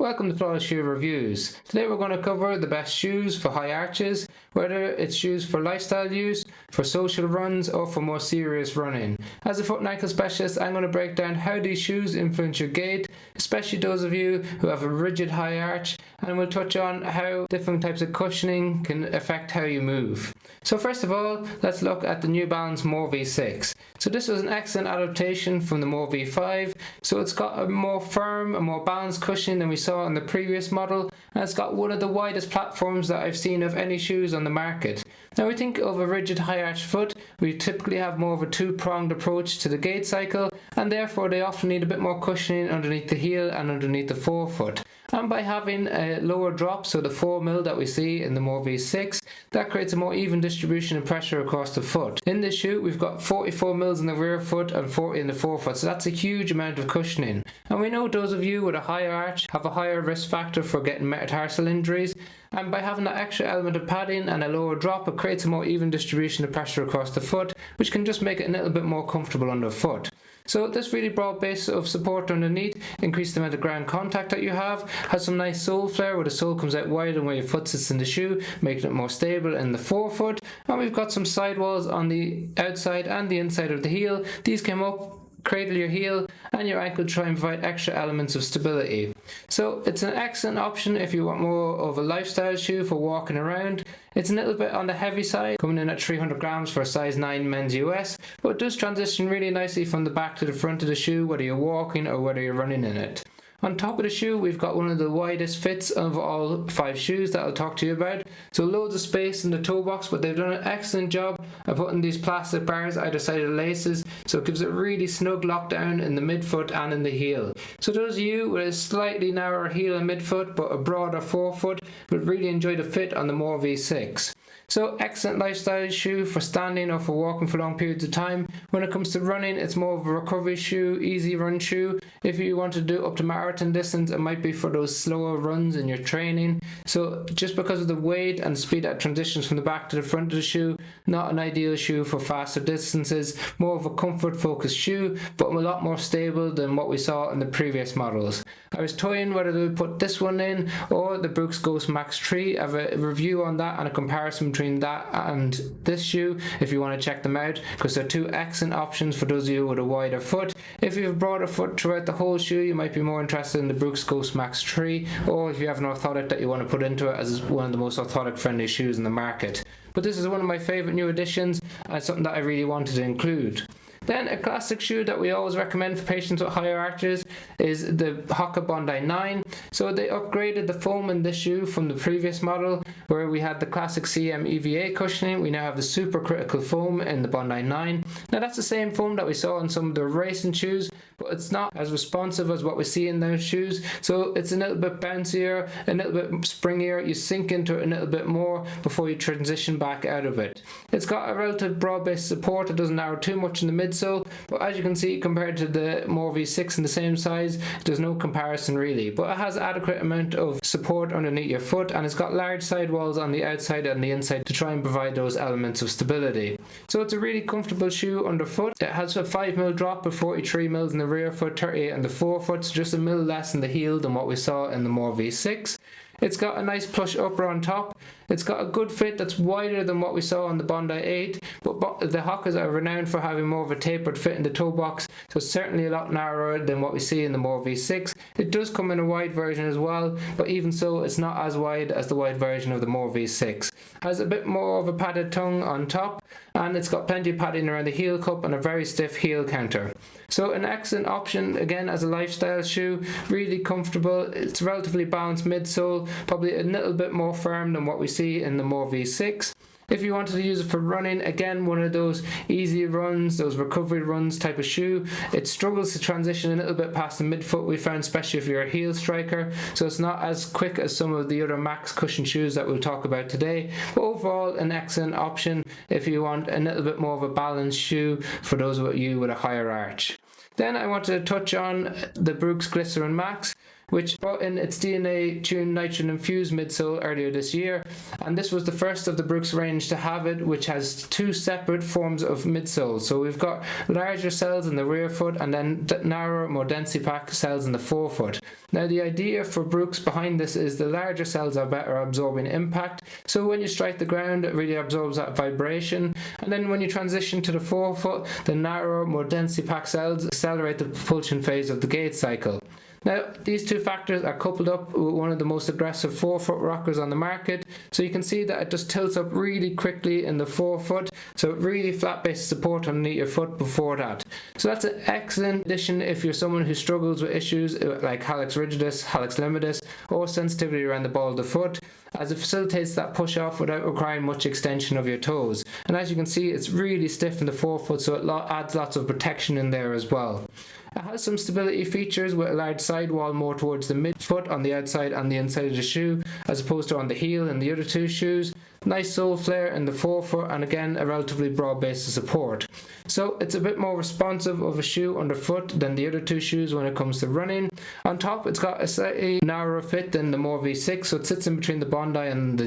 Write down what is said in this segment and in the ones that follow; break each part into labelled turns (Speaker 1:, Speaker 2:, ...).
Speaker 1: Welcome to Flawless Shoe Reviews. Today we're going to cover the best shoes for high arches, whether it's shoes for lifestyle use, for social runs, or for more serious running. As a foot and ankle specialist, I'm going to break down how these shoes influence your gait, especially those of you who have a rigid high arch, and we'll touch on how different types of cushioning can affect how you move. So first of all, let's look at the New Balance More V6. So this was an excellent adaptation from the More V5, so it's got a more firm, a more balanced cushioning than we saw on the previous model, and it's got one of the widest platforms that I've seen of any shoes on the market. Now we think of a rigid high arch foot, we typically have more of a two-pronged approach to the gait cycle, and therefore they often need a bit more cushioning underneath the heel and underneath the forefoot. And by having a lower drop, so the 4mm that we see in the More V6, that creates a more even distribution of pressure across the foot. In this shoe we've got 44mm in the rear foot and 40 in the forefoot, so that's a huge amount of cushioning. And we know those of you with a higher arch have a higher risk factor for getting metatarsal injuries, and by having that extra element of padding and a lower drop, it creates a more even distribution of pressure across the foot, which can just make it a little bit more comfortable underfoot. So this really broad base of support underneath, increase the amount of ground contact that you have, has some nice sole flare where the sole comes out wider than where your foot sits in the shoe, making it more stable in the forefoot, and we've got some sidewalls on the outside and the inside of the heel. These came up, cradle your heel and your ankle to try and provide extra elements of stability. So it's an excellent option if you want more of a lifestyle shoe for walking around. It's a little bit on the heavy side, coming in at 300 grams for a size 9 men's US, but it does transition really nicely from the back to the front of the shoe, whether you're walking or whether you're running in it. On top of the shoe we've got one of the widest fits of all 5 shoes that I'll talk to you about. So loads of space in the toe box, but they've done an excellent job of putting these plastic bars either side of the laces, so it gives it really snug lockdown in the midfoot and in the heel. So those of you with a slightly narrower heel and midfoot but a broader forefoot would really enjoy the fit on the More V6. So excellent lifestyle shoe for standing or for walking for long periods of time. When it comes to running, it's more of a recovery shoe, easy run shoe. If you want to do up to marathon distance, it might be for those slower runs in your training. So just because of the weight and speed that transitions from the back to the front of the shoe, not an ideal shoe for faster distances, more of a comfort focused shoe, but a lot more stable than what we saw in the previous models. I was toying whether to put this one in or the Brooks Ghost Max 3. I have a review on that and a comparison between that and this shoe if you want to check them out, because they're two excellent options for those of you with a wider foot. If you have a broader foot throughout the whole shoe, you might be more interested in the Brooks Ghost Max 3, or if you have an orthotic that you want to put into it, as one of the most orthotic friendly shoes in the market. But this is one of my favourite new additions and something that I really wanted to include. Then a classic shoe that we always recommend for patients with higher arches is the Hoka Bondi 9. So they upgraded the foam in this shoe from the previous model, where we had the classic CM EVA cushioning. We now have the supercritical foam in the Bondi 9. Now that's the same foam that we saw in some of the racing shoes, but it's not as responsive as what we see in those shoes. So it's a little bit bouncier, a little bit springier. You sink into it a little bit more before you transition back out of it. It's got a relative broad-based support. It doesn't narrow too much in the midsole, but as you can see, compared to the More V6 in the same size, there's no comparison really. But it has adequate amount of support underneath your foot, and it's got large sidewalls on the outside and the inside to try and provide those elements of stability. So it's a really comfortable shoe underfoot. It has a 5mm drop of 43mm in the rear foot, 38 in the forefoot, so just a mil less in the heel than what we saw in the More V6. It's got a nice plush upper on top. It's got a good fit that's wider than what we saw on the Bondi 8, but the Hokas are renowned for having more of a tapered fit in the toe box, so it's certainly a lot narrower than what we see in the More V6. It does come in a wide version as well, but even so it's not as wide as the wide version of the More V6. It has a bit more of a padded tongue on top, and it's got plenty of padding around the heel cup and a very stiff heel counter. So an excellent option again as a lifestyle shoe, really comfortable. It's relatively balanced midsole, probably a little bit more firm than what we see in the More V6. If you wanted to use it for running, again one of those easy runs, those recovery runs type of shoe. It struggles to transition a little bit past the midfoot, we found, especially if you're a heel striker, so it's not as quick as some of the other max cushion shoes that we'll talk about today, but overall an excellent option if you want a little bit more of a balanced shoe for those of you with a higher arch. Then I wanted to touch on the Brooks Glycerin Max. which brought in its DNA tuned nitrogen infused midsole earlier this year, and this was the first of the Brooks range to have it, which has two separate forms of midsoles. So we've got larger cells in the rear foot and then narrower, more densely packed cells in the forefoot. Now the idea for Brooks behind this is the larger cells are better absorbing impact, so when you strike the ground it really absorbs that vibration, and then when you transition to the forefoot, the narrower, more densely packed cells accelerate the propulsion phase of the gait cycle. Now, these two factors are coupled up with one of the most aggressive forefoot rockers on the market, so you can see that it just tilts up really quickly in the forefoot, so it really flat bases support underneath your foot before that. So that's an excellent addition if you're someone who struggles with issues like hallux rigidus, hallux limitus, or sensitivity around the ball of the foot, as it facilitates that push off without requiring much extension of your toes. And as you can see, it's really stiff in the forefoot, so it adds lots of protection in there as well. It has some stability features with a large sidewall more towards the midfoot on the outside and the inside of the shoe, as opposed to on the heel in the other two shoes. Nice sole flare in the forefoot, and again a relatively broad base of support. So it's a bit more responsive of a shoe underfoot than the other two shoes when it comes to running. On top, it's got a slightly narrower fit than the More V6, so it sits in between the Bondi and the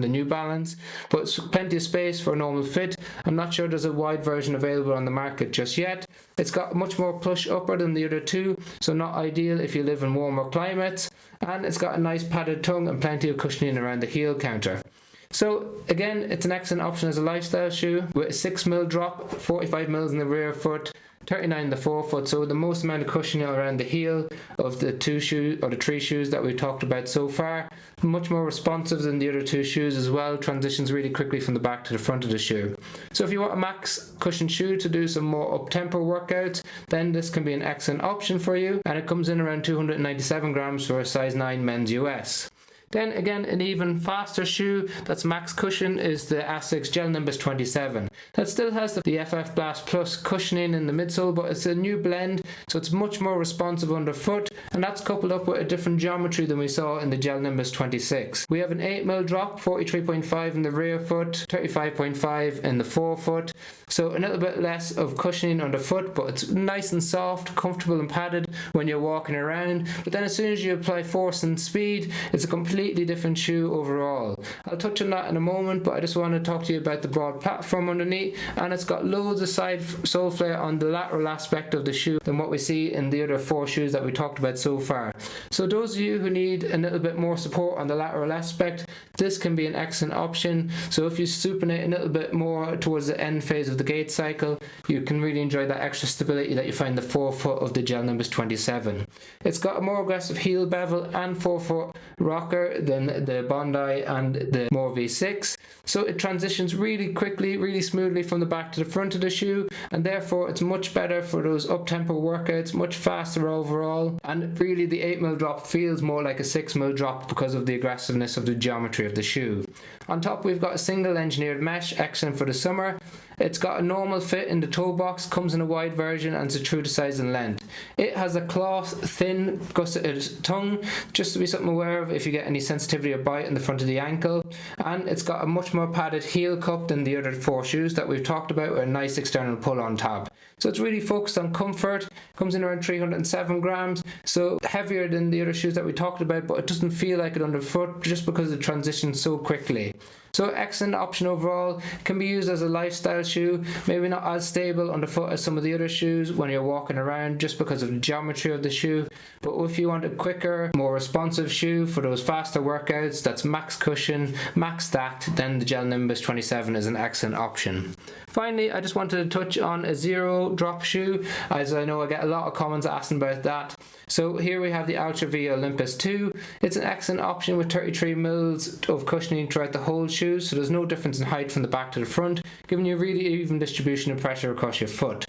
Speaker 1: New Balance, but it's plenty of space for a normal fit. I'm not sure there's a wide version available on the market just yet. It's got much more plush upper than the other two, so not ideal if you live in warmer climates, and it's got a nice padded tongue and plenty of cushioning around the heel counter. So again, it's an excellent option as a lifestyle shoe with a 6mm drop, 45mm in the rear foot, 39 in the forefoot, so the most amount of cushioning around the heel of the two shoes or the three shoes that we've talked about so far. Much more responsive than the other two shoes as well, transitions really quickly from the back to the front of the shoe. So if you want a max cushion shoe to do some more up-tempo workouts, then this can be an excellent option for you, and it comes in around 297 grams for a size 9 men's US. Then again, an even faster shoe that's max cushion is the ASICS Gel-Nimbus 27. That still has the FF Blast Plus cushioning in the midsole, but it's a new blend, so it's much more responsive underfoot, and that's coupled up with a different geometry than we saw in the Gel-Nimbus 26. We have an 8mm drop, 43.5 in the rear foot, 35.5 in the forefoot, so a little bit less of cushioning underfoot, but it's nice and soft, comfortable and padded when you're walking around. But then as soon as you apply force and speed, it's a completely different shoe overall. I'll touch on that in a moment, but I just want to talk to you about the broad platform underneath, and it's got loads of side sole flare on the lateral aspect of the shoe than what we see in the other four shoes that we talked about so far. So those of you who need a little bit more support on the lateral aspect, this can be an excellent option. So if you supinate a little bit more towards the end phase of the gait cycle, you can really enjoy that extra stability that you find in the forefoot of the Gel-Nimbus 27. It's got a more aggressive heel bevel and forefoot rocker than the Bondi and the More V6, so it transitions really quickly, really smoothly from the back to the front of the shoe, and therefore it's much better for those up-tempo workouts, much faster overall, and really the 8mm drop feels more like a 6mm drop because of the aggressiveness of the geometry of the shoe. On top we've got a single engineered mesh, excellent for the summer. It's got a normal fit in the toe box, comes in a wide version, and it's a true to size and length. It has a cloth, thin, gusseted tongue, just to be something aware of if you get any sensitivity or bite in the front of the ankle. And it's got a much more padded heel cup than the other four shoes that we've talked about, with a nice external pull-on tab. So it's really focused on comfort, comes in around 307 grams, so heavier than the other shoes that we talked about, but it doesn't feel like it underfoot just because it transitions so quickly. So excellent option overall. Can be used as a lifestyle shoe, maybe not as stable underfoot as some of the other shoes when you're walking around just because of the geometry of the shoe, but if you want a quicker, more responsive shoe for those faster workouts that's max cushion, max stacked, then the Gel-Nimbus 27 is an excellent option. Finally, I just wanted to touch on a zero drop shoe, as I know I get a lot of comments asking about that. So here we have the Altra Via Olympus 2. It's an excellent option with 33mm of cushioning throughout the whole shoe, so there's no difference in height from the back to the front, giving you really even distribution of pressure across your foot.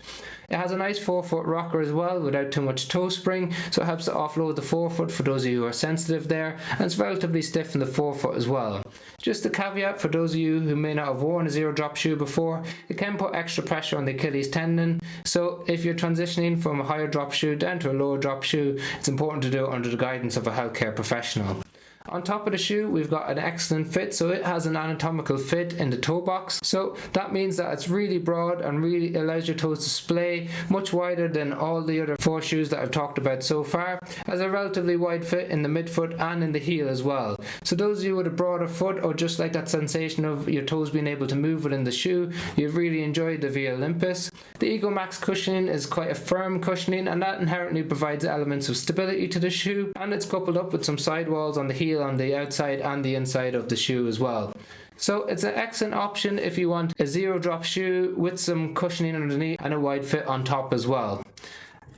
Speaker 1: It has a nice forefoot rocker as well without too much toe spring, so it helps to offload the forefoot for those of you who are sensitive there, and it's relatively stiff in the forefoot as well. Just a caveat for those of you who may not have worn a zero drop shoe before, it can put extra pressure on the Achilles tendon, so if you're transitioning from a higher drop shoe down to a lower drop shoe, it's important to do it under the guidance of a healthcare professional. On top of the shoe, we've got an excellent fit, so it has an anatomical fit in the toe box. So that means that it's really broad and really allows your toes to splay much wider than all the other 4 shoes that I've talked about so far. Has a relatively wide fit in the midfoot and in the heel as well. So those of you with a broader foot, or just like that sensation of your toes being able to move within the shoe, you've really enjoyed the Via Olympus. The Ego Max cushioning is quite a firm cushioning, and that inherently provides elements of stability to the shoe, and it's coupled up with some sidewalls on the heel on the outside and the inside of the shoe as well. So it's an excellent option if you want a zero drop shoe with some cushioning underneath and a wide fit on top as well.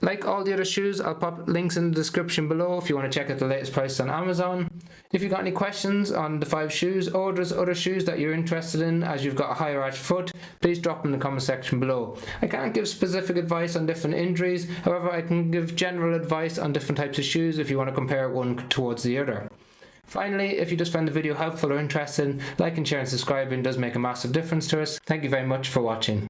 Speaker 1: Like all the other shoes, I'll pop links in the description below if you want to check out the latest prices on Amazon. If you've got any questions on the 5 shoes, or there's other shoes that you're interested in as you've got a higher arched foot, please drop them in the comment section below. I can't give specific advice on different injuries, however I can give general advice on different types of shoes if you want to compare one towards the other. Finally, if you just found the video helpful or interesting, like and share and subscribing does make a massive difference to us. Thank you very much for watching.